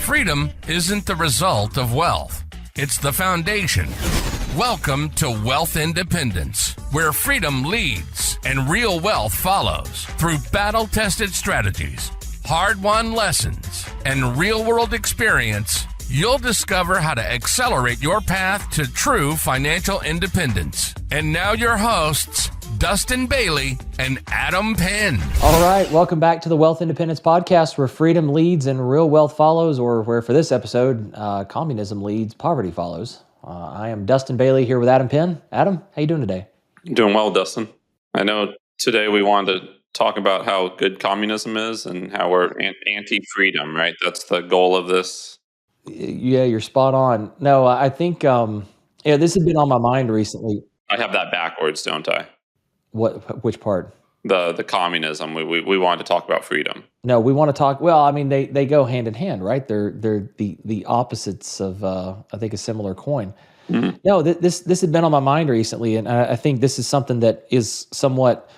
freedom isn't the result of wealth. It's the foundation. Welcome to Wealth Independence, where freedom leads and real wealth follows through battle-tested strategies, hard-won lessons, and real-world experience. You'll discover how to accelerate your path to true financial independence. And now your hosts, Dustin Bailey and Adam Penn. All right, welcome back to the Wealth Independence Podcast, where freedom leads and real wealth follows, or where for this episode, communism leads, poverty follows. I am Dustin Bailey here with Adam Penn. Adam, how you doing today? Doing well, Dustin. I know today we wanted to talk about how good communism is and how we're anti-freedom, right? That's the goal of this. Yeah, you're spot on. No, I think this has been on my mind recently. I have that backwards, don't I? Which part? The communism. We wanted to talk about freedom. No, we want to talk. Well, I mean, they go hand in hand, right? They're the opposites of I think a similar coin. Mm-hmm. No, this had been on my mind recently, and I think this is something that is somewhat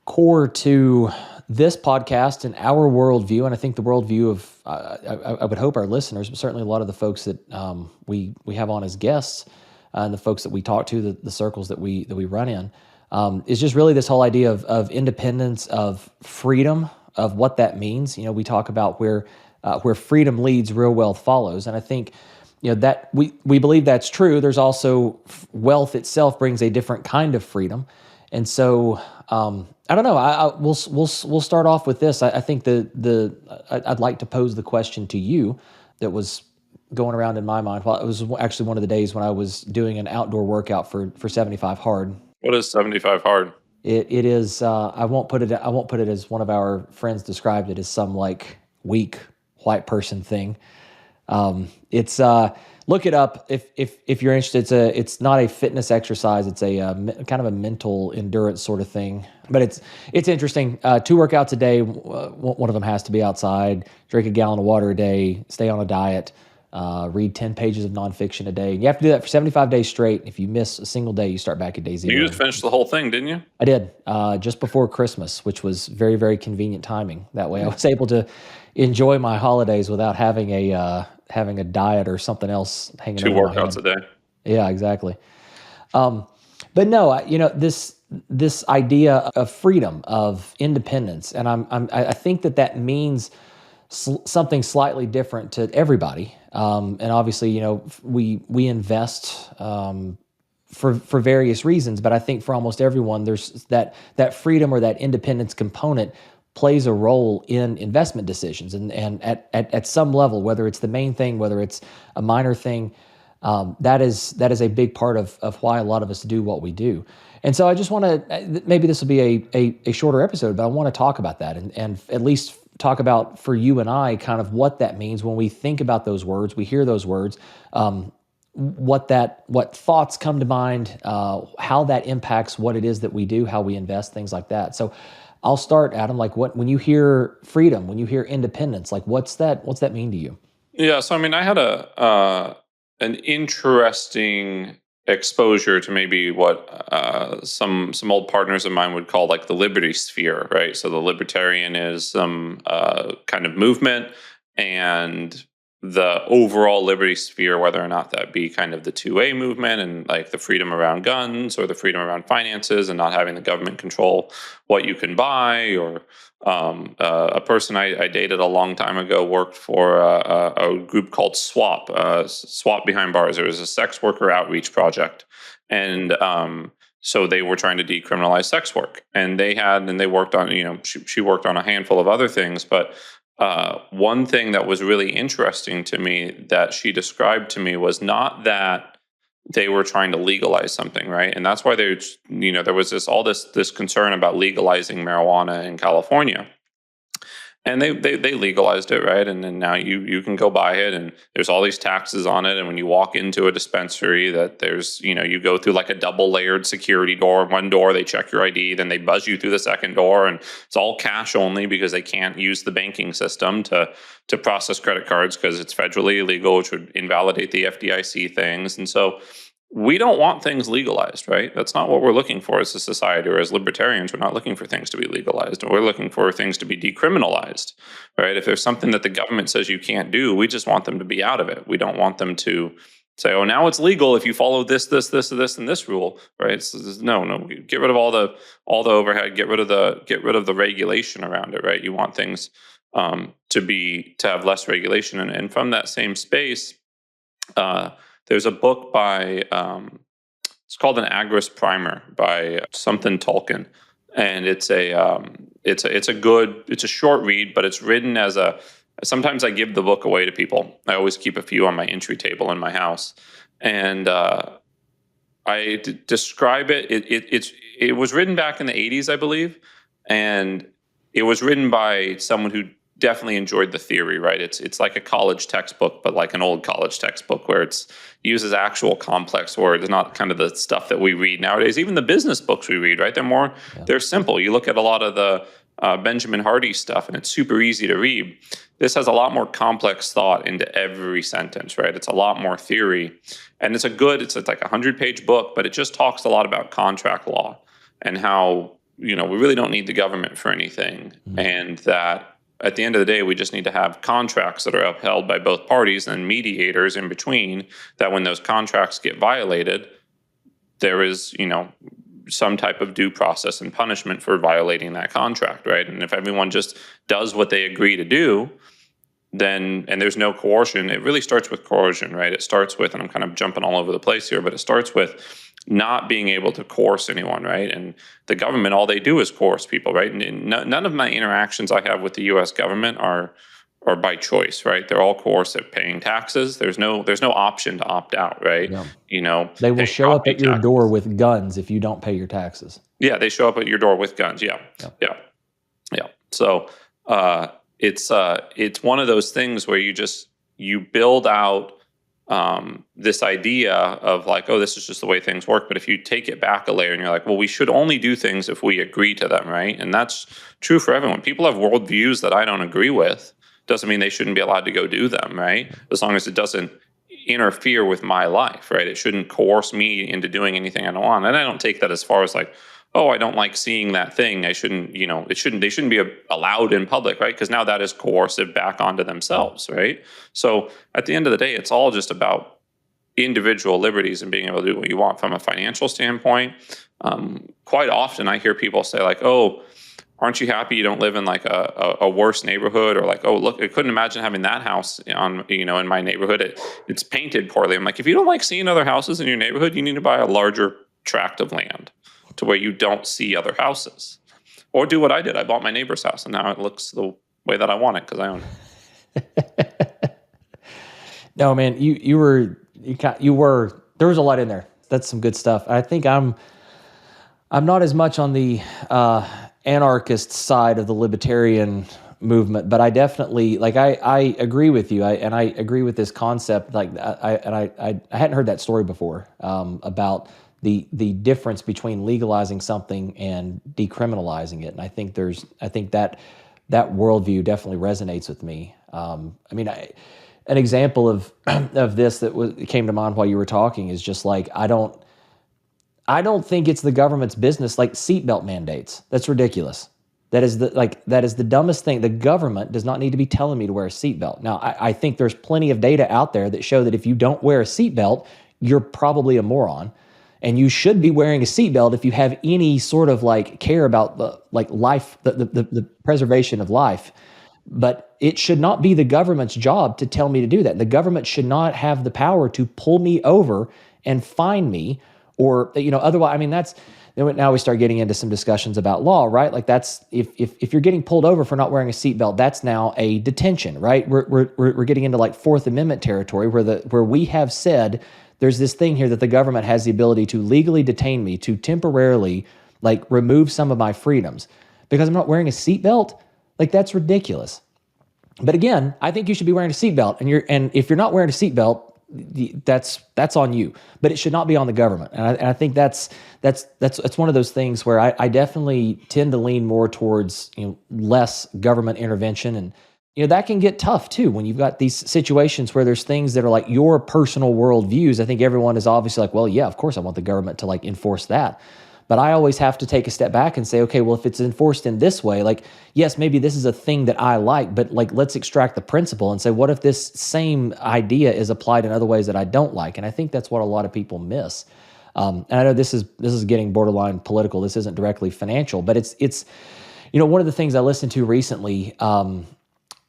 core to this podcast and our worldview, and I think the worldview of I would hope our listeners, but certainly a lot of the folks that we have on as guests, and the folks that we talk to, the circles that we run in, is just really this whole idea of independence, of freedom, of what that means. You know, we talk about where freedom leads, real wealth follows, and I think that we believe that's true. There's also wealth itself brings a different kind of freedom, and so. I don't know. We'll start off with this. I think I'd like to pose the question to you that was going around in my mind. Well, it was actually one of the days when I was doing an outdoor workout for 75 hard. What is 75 hard? It is. I won't put it as one of our friends described it as some like weak white person thing. It's look it up if you're interested. It's not a fitness exercise. It's a kind of a mental endurance sort of thing. But it's interesting. 2 workouts a day. One of them has to be outside. Drink a gallon of water a day. Stay on a diet. Read 10 pages of nonfiction a day. You have to do that for 75 days straight. If you miss a single day, you start back at day 0. You just finished the whole thing, didn't you? I did, just before Christmas, which was very, very convenient timing. That way I was able to enjoy my holidays without having a diet or something else hanging 2 over my workouts head. a day. Yeah, exactly. But no, this idea of freedom, of independence, and I think that means something slightly different to everybody. And obviously, we invest for various reasons, but I think for almost everyone, there's that freedom or that independence component plays a role in investment decisions, and at some level, whether it's the main thing, whether it's a minor thing, that is a big part of why a lot of us do what we do. And so I just want to, maybe this will be a shorter episode, but I want to talk about that and at least talk about for you and I kind of what that means when we think about those words, we hear those words, what thoughts come to mind, how that impacts what it is that we do, how we invest, things like that. So I'll start, Adam, when you hear freedom, when you hear independence, what's that mean to you? Yeah, so I mean, I had an interesting exposure to maybe what some old partners of mine would call like the liberty sphere, right? So the libertarianism kind of movement, and the overall liberty sphere, whether or not that be kind of the 2A movement and like the freedom around guns or the freedom around finances and not having the government control what you can buy, or a person I dated a long time ago worked for a group called SWAP, SWAP Behind Bars. It was a sex worker outreach project. And so they were trying to decriminalize sex work. And they worked on, she worked on a handful of other things, but one thing that was really interesting to me that she described to me was not that they were trying to legalize something, right? And that's why there was this concern about legalizing marijuana in California. And they legalized it, right? And then now you can go buy it, and there's all these taxes on it. And when you walk into a dispensary, that there's, you go through like a double layered security door. One door, they check your ID, then they buzz you through the second door, and it's all cash only because they can't use the banking system to process credit cards because it's federally illegal, which would invalidate the FDIC things. And so we don't want things legalized, right? That's not what we're looking for as a society, or as libertarians. We're not looking for things to be legalized. We're looking for things to be decriminalized, right? If there's something that the government says you can't do, we just want them to be out of it. We don't want them to say, oh, now it's legal if you follow this, and this rule, right? No, get rid of all the overhead, get rid of the regulation around it, right? You want things to have less regulation, and from that same space. There's a book by it's called An Agorist Primer by something Tolkien, and it's a short read, but it's written as a. Sometimes I give the book away to people. I always keep a few on my entry table in my house, and describe it. It was written back in the 80s, I believe, and it was written by someone who definitely enjoyed the theory, right? It's like a college textbook, but like an old college textbook where it uses actual complex words, not kind of the stuff that we read nowadays. Even the business books we read, right? They're simple. You look at a lot of the Benjamin Hardy stuff, and it's super easy to read. This has a lot more complex thought into every sentence, right? It's a lot more theory, and it's like a 100-page book, but it just talks a lot about contract law and how, we really don't need the government for anything, and that at the end of the day, we just need to have contracts that are upheld by both parties and mediators in between, that when those contracts get violated, there is, some type of due process and punishment for violating that contract, right? And if everyone just does what they agree to do, then, and there's no coercion, it really starts with coercion, right? It starts with, and I'm kind of jumping all over the place here, but it starts with not being able to coerce anyone, right? And the government, all they do is coerce people, right? And none of my interactions I have with the U.S. government are by choice, right? They're all coercive. Paying taxes, there's no option to opt out, right? Yeah. They will show up at your door with guns if you don't pay your taxes. Yeah, they show up at your door with guns. Yeah. So it's one of those things where you build out this idea of like, oh, this is just the way things work. But if you take it back a layer and you're like, well, we should only do things if we agree to them, right? And that's true for everyone. People have worldviews that I don't agree with. Doesn't mean they shouldn't be allowed to go do them, right? As long as it doesn't interfere with my life, right? It shouldn't coerce me into doing anything I don't want. And I don't take that as far as like, oh, I don't like seeing that thing. I shouldn't, they shouldn't be allowed in public, right? Because now that is coercive back onto themselves, right? So at the end of the day, it's all just about individual liberties and being able to do what you want. From a financial standpoint, quite often I hear people say like, oh, aren't you happy you don't live in like a worse neighborhood? Or like, oh, look, I couldn't imagine having that house in my neighborhood. It's painted poorly. I'm like, if you don't like seeing other houses in your neighborhood, you need to buy a larger tract of land to where you don't see other houses. Or do what I did. I bought my neighbor's house, and now it looks the way that I want it because I own it. No, man, you were, there was a lot in there. That's some good stuff. I think I'm not as much on the anarchist side of the libertarian movement, but I definitely, like, I agree with you. I agree with this concept. Like, I hadn't heard that story before about the difference between legalizing something and decriminalizing it. And I think that worldview definitely resonates with me. An example of this that came to mind while you were talking is just like, I don't think it's the government's business, like seatbelt mandates. That's ridiculous. That is the dumbest thing. The government does not need to be telling me to wear a seatbelt. Now, I think there's plenty of data out there that show that if you don't wear a seatbelt, you're probably a moron. And you should be wearing a seatbelt if you have any sort of like care about the life, the preservation of life. But it should not be the government's job to tell me to do that. The government should not have the power to pull me over and fine me, or otherwise. I mean, now we start getting into some discussions about law, right? Like that's if you're getting pulled over for not wearing a seatbelt, that's now a detention, right? We're getting into like Fourth Amendment territory where we have said there's this thing here that the government has the ability to legally detain me, to temporarily like remove some of my freedoms because I'm not wearing a seatbelt. Like that's ridiculous. But again, I think you should be wearing a seatbelt, and if you're not wearing a seatbelt, that's on you. But it should not be on the government. And I think that's one of those things where I definitely tend to lean more towards less government intervention. that can get tough too when you've got these situations where there's things that are like your personal worldviews. I think everyone is obviously like, well, yeah, of course I want the government to like enforce that. But I always have to take a step back and say, okay, well, if it's enforced in this way, like, yes, maybe this is a thing that I like, but like, let's extract the principle and say, what if this same idea is applied in other ways that I don't like? And I think that's what a lot of people miss. And I know this is getting borderline political. This isn't directly financial, but it's one of the things I listened to recently.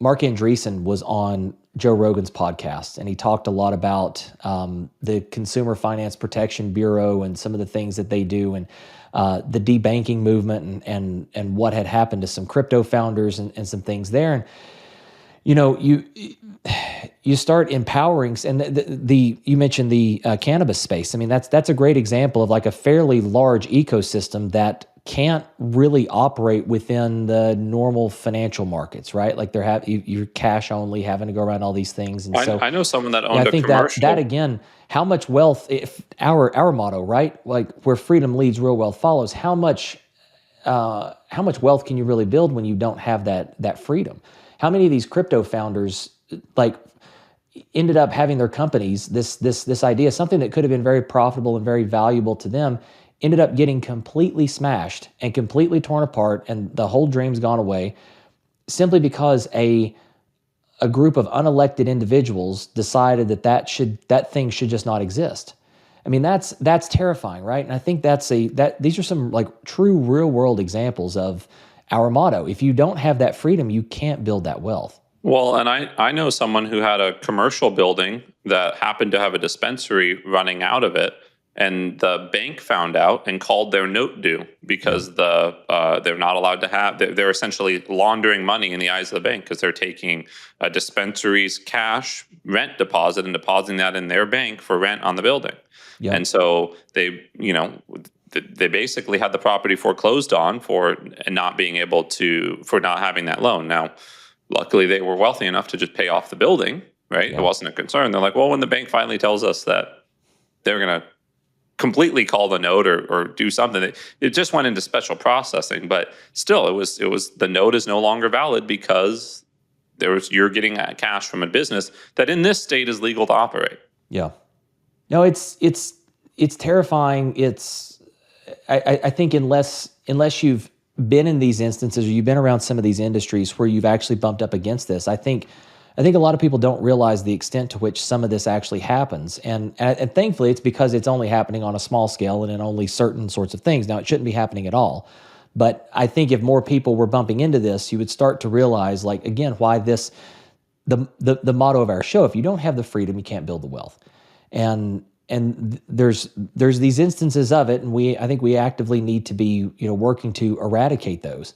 Mark Andreessen was on Joe Rogan's podcast, and he talked a lot about the Consumer Finance Protection Bureau and some of the things that they do, and the debanking movement, and what had happened to some crypto founders and some things there. And you start empowering, and you mentioned the cannabis space. I mean, that's a great example of like a fairly large ecosystem that can't really operate within the normal financial markets, right? Like you're cash only, having to go around all these things. And I know someone that owned I a think commercial. that again, how much wealth, if our motto, right? Like where freedom leads, real wealth follows. How much wealth can you really build when you don't have that freedom? How many of these crypto founders like ended up having their companies, this idea, something that could have been very profitable and very valuable to them, ended up getting completely smashed and completely torn apart, and the whole dream's gone away simply because a group of unelected individuals decided that thing should just not exist. I mean, that's terrifying, right? And I think these are some like true real world examples of our motto. If you don't have that freedom, you can't build that wealth. Well, and I know someone who had a commercial building that happened to have a dispensary running out of it, and the bank found out and called their note due because they're not allowed to have. They're essentially laundering money in the eyes of the bank because they're taking a dispensary's cash rent deposit and depositing that in their bank for rent on the building. Yep. And so they basically had the property foreclosed on for not having that loan. Now, luckily, they were wealthy enough to just pay off the building, right? Yeah. It wasn't a concern. They're like, well, when the bank finally tells us that they're going to completely call the note or do something, it just went into special processing. But still, it was the note is no longer valid because you're getting cash from a business that in this state is legal to operate. Yeah. No, it's terrifying. I think unless you've been in these instances or you've been around some of these industries where you've actually bumped up against this, I think a lot of people don't realize the extent to which some of this actually happens. And thankfully, it's because it's only happening on a small scale and in only certain sorts of things. Now, it shouldn't be happening at all. But I think if more people were bumping into this, you would start to realize, like, again, why the motto of our show, if you don't have the freedom, you can't build the wealth. And there's these instances of it, and I think we actively need to be working to eradicate those.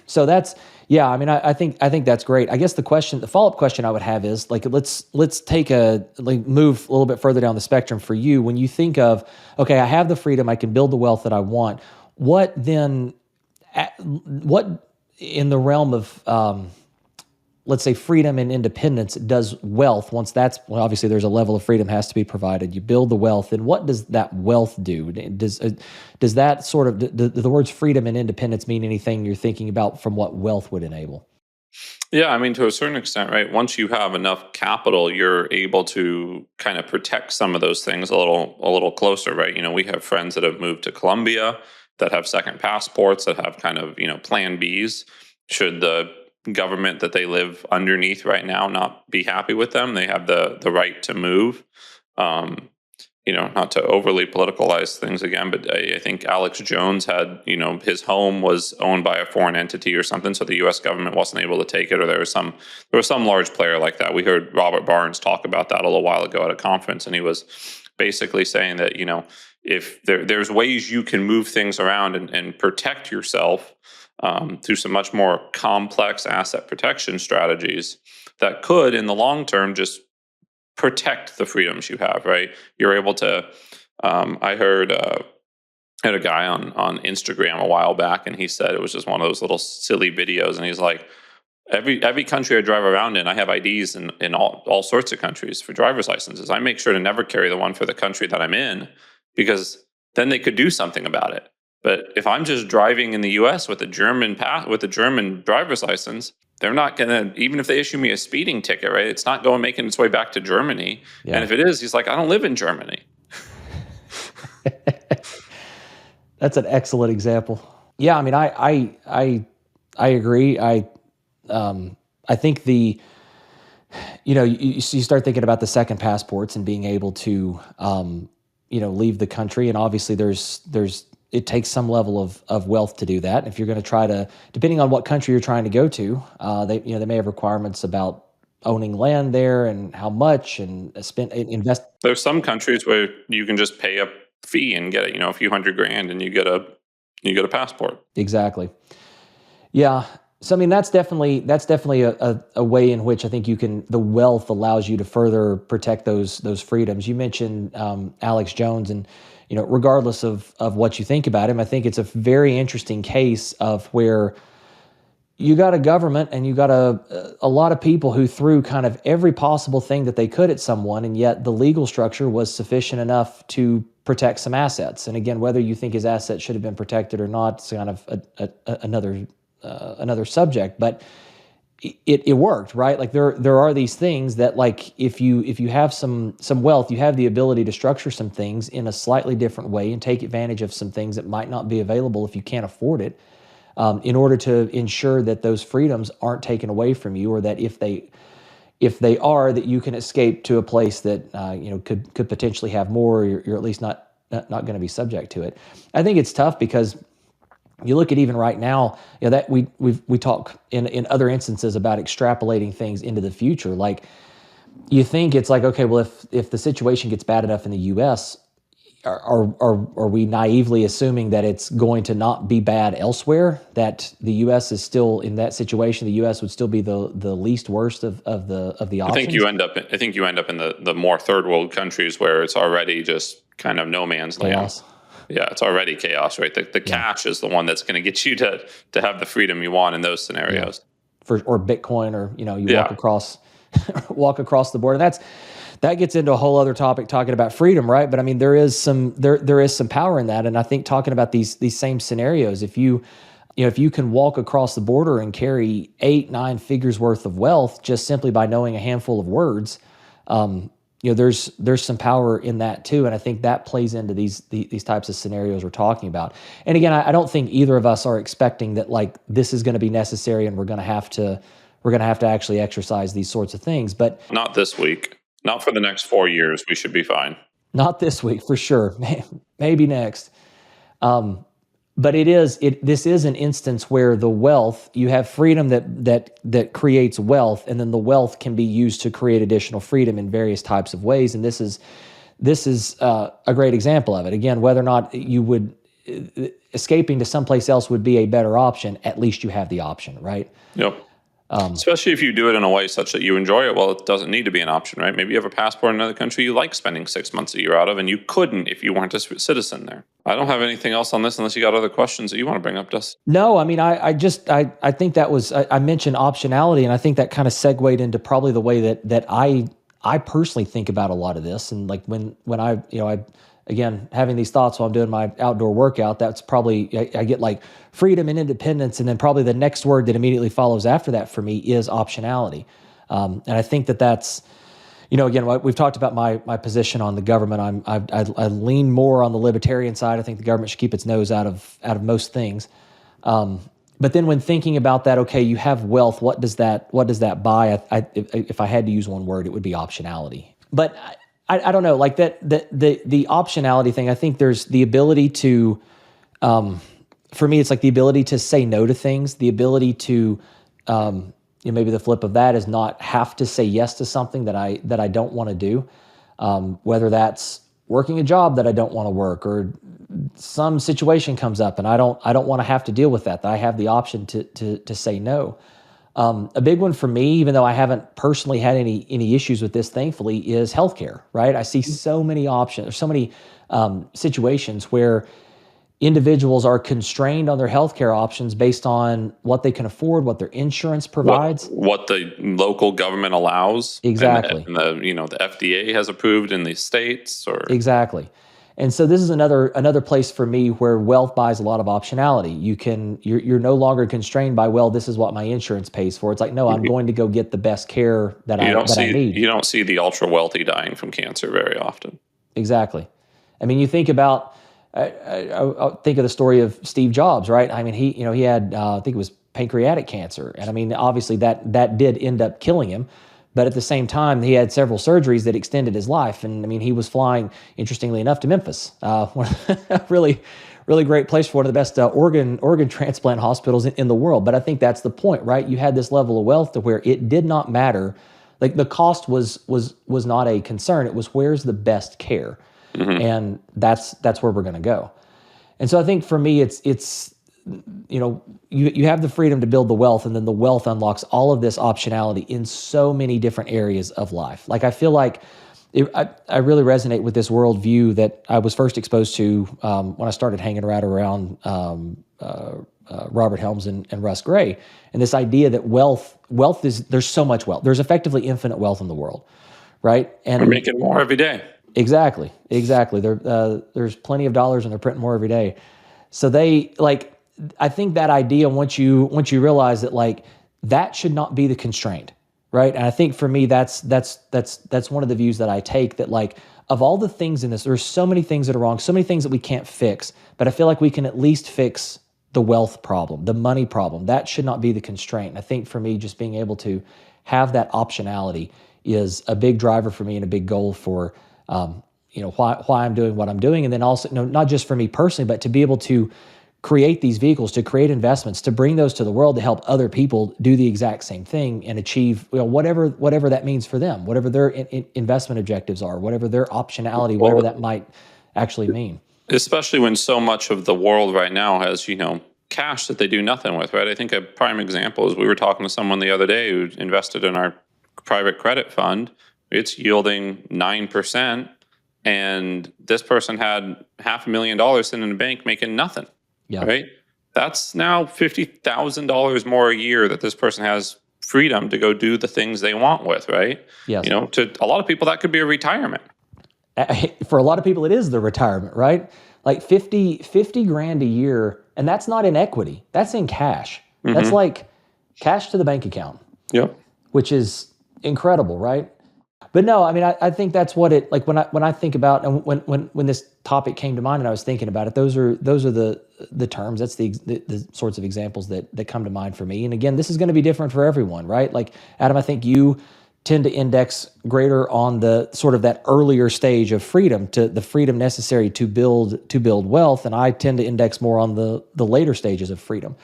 So that's, yeah, I mean, I think that's great. I guess the follow-up question I would have is, like, let's move a little bit further down the spectrum for you. When you think of, okay, I have the freedom, I can build the wealth that I want. What in the realm of, let's say, freedom and independence does wealth, once obviously there's a level of freedom has to be provided, you build the wealth, and what does that wealth do? Does that sort of, the words freedom and independence mean anything you're thinking about from what wealth would enable? Yeah, I mean, to a certain extent, right? Once you have enough capital, you're able to kind of protect some of those things a little closer, right? We have friends that have moved to Colombia that have second passports, that have kind of, plan Bs. Should the government that they live underneath right now not be happy with them, they have the right to move. Not to overly politicalize things again, but I think Alex Jones had, his home was owned by a foreign entity or something, so the U.S. government wasn't able to take it, or there was some large player like that. We heard Robert Barnes talk about that a little while ago at a conference, and he was basically saying that, if there's ways you can move things around and protect yourself through some much more complex asset protection strategies that could, in the long term, just protect the freedoms you have, right? You're able to, I had a guy on Instagram a while back, and he said it was just one of those little silly videos, and he's like, every country I drive around in, I have IDs in all sorts of countries for driver's licenses. I make sure to never carry the one for the country that I'm in, because then they could do something about it. But if I'm just driving in the U.S. with a German driver's license, they're not going to, even if they issue me a speeding ticket, right? It's not making its way back to Germany. Yeah. And if it is, he's like, I don't live in Germany. That's an excellent example. Yeah, I mean, I agree. I think you start thinking about the second passports and being able to, leave the country, and obviously it takes some level of wealth to do that. If you're going to try to, depending on what country you're trying to go to, they may have requirements about owning land there and how much and invest. There's some countries where you can just pay a fee and get a few $100,000 and you get a passport. Exactly. Yeah. So I mean, that's definitely a way in which I think the wealth allows you to further protect those freedoms. You mentioned Alex Jones, and regardless of what you think about him, I think it's a very interesting case of where you got a government and you got a lot of people who threw kind of every possible thing that they could at someone, and yet the legal structure was sufficient enough to protect some assets. And again, whether you think his assets should have been protected or not, it's kind of another subject, but it worked, right? Like there are these things that, like, if you have some wealth, you have the ability to structure some things in a slightly different way and take advantage of some things that might not be available if you can't afford it, in order to ensure that those freedoms aren't taken away from you, or that if they are, that you can escape to a place that could potentially have more, or you're at least not going to be subject to it. I think it's tough because you look at even right now, that we talk in other instances about extrapolating things into the future. Like, you think it's like, okay, well, if the situation gets bad enough in the U.S., are we naively assuming that it's going to not be bad elsewhere? That the U.S. is still in that situation, the U.S. would still be the least worst of the options. I think you end up in the more third world countries where it's already just kind of no man's land. Chaos. Yeah, it's already chaos, right? The cash is the one that's going to get you to have the freedom you want in those scenarios. Or Bitcoin, or walk across the board. And that gets into a whole other topic, talking about freedom, right? But I mean, there is some power in that, and I think talking about these same scenarios, if you can walk across the border and carry 8-9 figures worth of wealth just simply by knowing a handful of words, there's some power in that too, and I think that plays into these types of scenarios we're talking about. And again, I don't think either of us are expecting that, like, this is going to be necessary and we're going to have to actually exercise these sorts of things. But not this week. Not for the next 4 years. We should be fine. Not this week, for sure. Maybe next. But this is an instance where the wealth, you have freedom that creates wealth, and then the wealth can be used to create additional freedom in various types of ways. And this is a great example of it. Again, whether or not you would escaping to someplace else would be a better option, at least you have the option, right? Yep. Especially if you do it in a way such that you enjoy it. Well, it doesn't need to be an option, right? Maybe you have a passport in another country you like spending 6 months a year out of, and you couldn't if you weren't a citizen there. I don't have anything else on this unless you got other questions that you want to bring up, Dustin. No, I mean, I think that was, I mentioned optionality, and I think that kind of segued into probably the way that I personally think about a lot of this. And like when I again, having these thoughts while I'm doing my outdoor workout, that's probably, I get like freedom and independence. And then probably the next word that immediately follows after that for me is optionality. And I think that's, again, we've talked about my position on the government. I lean more on the libertarian side. I think the government should keep its nose out of most things. But then when thinking about that, okay, you have wealth. What does that buy? If I had to use one word, it would be optionality. But I don't know, like the optionality thing. I think there's the ability to, for me, it's like the ability to say no to things, the ability to, maybe the flip of that is not have to say yes to something that I don't want to do, whether that's working a job that I don't want to work, or some situation comes up and I don't want to have to deal with that I have the option to say no. A big one for me, even though I haven't personally had any issues with this, thankfully, is healthcare, right? I see so many options, or so many situations where individuals are constrained on their healthcare options based on what they can afford, what their insurance provides, what the local government allows, exactly, and the FDA has approved in the states, or exactly. And so this is another place for me where wealth buys a lot of optionality. You're no longer constrained by, well, this is what my insurance pays for. It's like, no, I'm going to go get the best care that I need. You don't see the ultra wealthy dying from cancer very often. Exactly. I mean, you think about, I think of the story of Steve Jobs, right? I mean, he had, I think it was pancreatic cancer. And I mean, obviously that did end up killing him. But at the same time, he had several surgeries that extended his life. And I mean, he was flying, interestingly enough, to Memphis, a really, really great place for one of the best organ transplant hospitals in the world. But I think that's the point, right? You had this level of wealth to where it did not matter. Like the cost was not a concern. It was where's the best care, and that's where we're going to go. And so I think for me, it's you have the freedom to build the wealth, and then the wealth unlocks all of this optionality in so many different areas of life. Like I feel like I really resonate with this worldview that I was first exposed to when I started hanging around Robert Helms and Russ Gray, and this idea that wealth is, there's so much wealth. There's effectively infinite wealth in the world, right? And we're making more every day. Exactly. There's plenty of dollars, and they're printing more every day. So I think that idea, once you realize that, like, that should not be the constraint, right? And I think for me, that's one of the views that I take, that like, of all the things in this, there's so many things that are wrong, so many things that we can't fix, but I feel like we can at least fix the wealth problem, the money problem. That should not be the constraint. And I think for me, just being able to have that optionality is a big driver for me and a big goal for, why I'm doing what I'm doing. And then also, not just for me personally, but to be able to create these vehicles, to create investments, to bring those to the world, to help other people do the exact same thing and achieve whatever that means for them, whatever their investment objectives are, whatever their optionality, whatever that might actually mean. Especially when so much of the world right now has, cash that they do nothing with, right? I think a prime example is we were talking to someone the other day who invested in our private credit fund. It's yielding 9%. And this person had $500,000 sitting in the bank making nothing. Yeah. Right. That's now $50,000 more a year that this person has freedom to go do the things they want with. Right. Yes. To a lot of people, that could be a retirement. For a lot of people, it is the retirement, right? Like 50 grand a year. And that's not in equity. That's in cash. Mm-hmm. That's like cash to the bank account. Yep. Which is incredible, right? But no, I mean, I think that's what it, like when I think about, and when this topic came to mind and I was thinking about it, those are the terms, that's the sorts of examples that come to mind for me. And again, this is going to be different for everyone, right? Like Adam, I think you tend to index greater on the sort of that earlier stage of freedom, to the freedom necessary to build wealth, and I tend to index more on the later stages of freedom.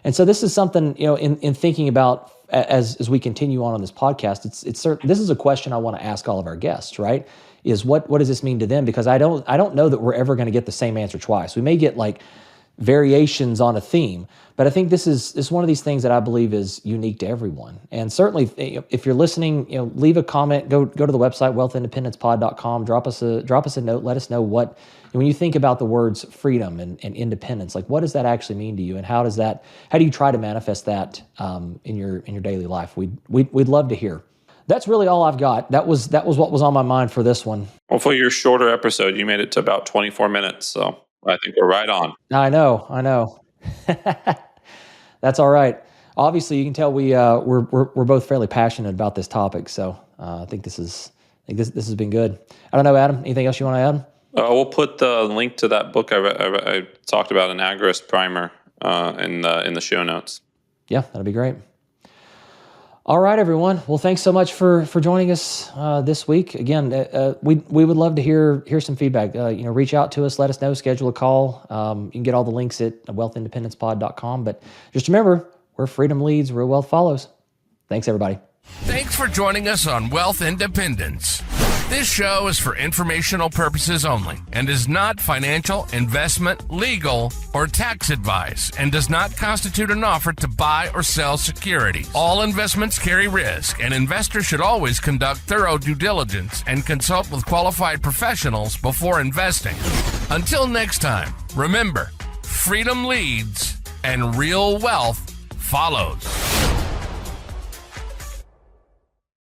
And so this is something, in thinking about as we continue on this podcast, it's certain, this is a question I want to ask all of our guests, right? Is what does this mean to them? Because I don't know that we're ever going to get the same answer twice. We may get like variations on a theme, but I think this is one of these things that I believe is unique to everyone. And certainly, if you're listening, leave a comment. Go to the website wealthindependencepod.com. Drop us a note. Let us know what, when you think about the words freedom and independence, like what does that actually mean to you, and how do you try to manifest that in your daily life? We'd love to hear. That's really all I've got. That was what was on my mind for this one. Well, for your shorter episode, you made it to about 24 minutes, so I think we're right on. I know. That's all right. Obviously, you can tell we're both fairly passionate about this topic, so I think this has been good. I don't know, Adam. Anything else you want to add? We'll put the link to that book I talked about, an Agorist Primer, in the show notes. Yeah, that'd be great. All right, everyone. Well, thanks so much for joining us this week. Again, we would love to hear some feedback. Reach out to us, let us know, schedule a call. You can get all the links at wealthindependencepod.com. But just remember, where freedom leads, real wealth follows. Thanks, everybody. Thanks for joining us on Wealth Independence. This show is for informational purposes only and is not financial, investment, legal, or tax advice, and does not constitute an offer to buy or sell securities. All investments carry risk, and investors should always conduct thorough due diligence and consult with qualified professionals before investing. Until next time, remember, freedom leads and real wealth follows.